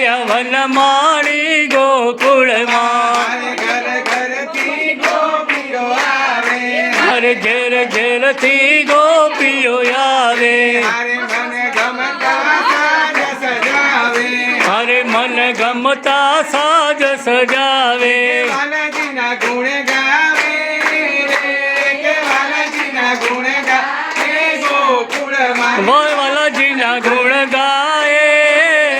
આયા વનમાળી ગોકુળમાં હરે ઘેર ઘેરથી ગોપીઓ આવે હરે મન ગમતા સાજ સજાવે વાલાજીના ગુણ ગાવે કે વાલાજીના ગુણ ગાવે ગોકુળમાં વાલાજીના ગુણ ગાય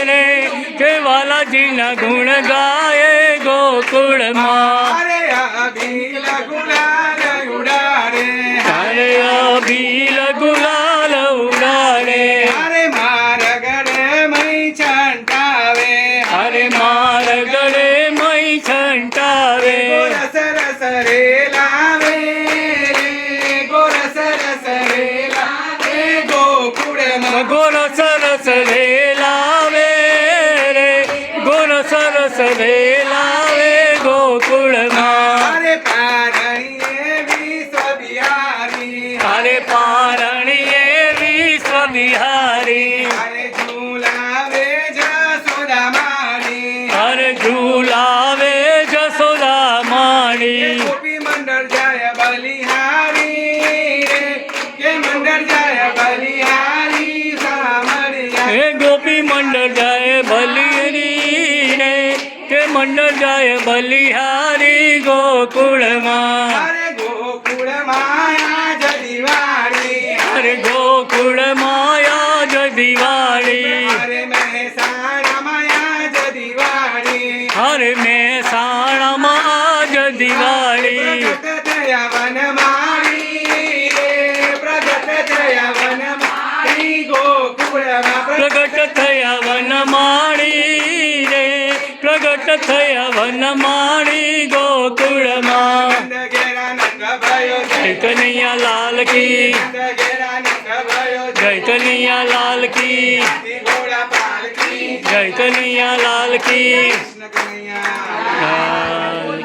રે કે વાલાજીના ગુણ ગાય ગોકુળમાં અરે અભિલ ગુલાલ ઉડાડે હરે અભિલ ગુલાલ ઉડાડે અરે માર ગળે મય છંટાવે હરે માર ગળે મય છંટાવે ગોરસ રસ રે લાવે ગોરસ રસ રે લાવે ગોકુળમાં ગોર સરસ રે લાવે રે ગોર સરસ રે લાવે ગોકુળમાં અરે પારણીએ વિશ્વ બિહારી હરે પારણીએ વિશ્વ બિહારી અરે ઝુલાવે જસોદા મારી હરે ઝુલાવે જસોદા માણી ગોપી મંડળ જાય બલિહારી કે મંડળ જાય બલિહારી સામળિયા હે ગોપી મંડળ જાય બલિહારી રે કે મંડળ જાય બલિહારી ગોકુળમાં અરે ગોકુળ માયા જદીવાળી હરે ગોકુળ માયા જ દિવાળી અરે મહેસાણા માયા જદીવાળી હરે મહેસાણામાં જ દિવાળી પ્રગટ થયા વનમાળી પ્રગટ થયા વનમાળી ગોકુળમાં પ્રગટ થયા વનમાળી રે પ્રગટ થયા વનમાળી ગોકુળમાં નંદ ઘેરા નંદ ભયો જય કનૈયા લાલ કી નંદ ઘેરા નંદ ભયો જય કનૈયા લાલ કી ઘોડા પાલકી જય કનૈયા લાલ કી કૃષ્ણ કનૈયા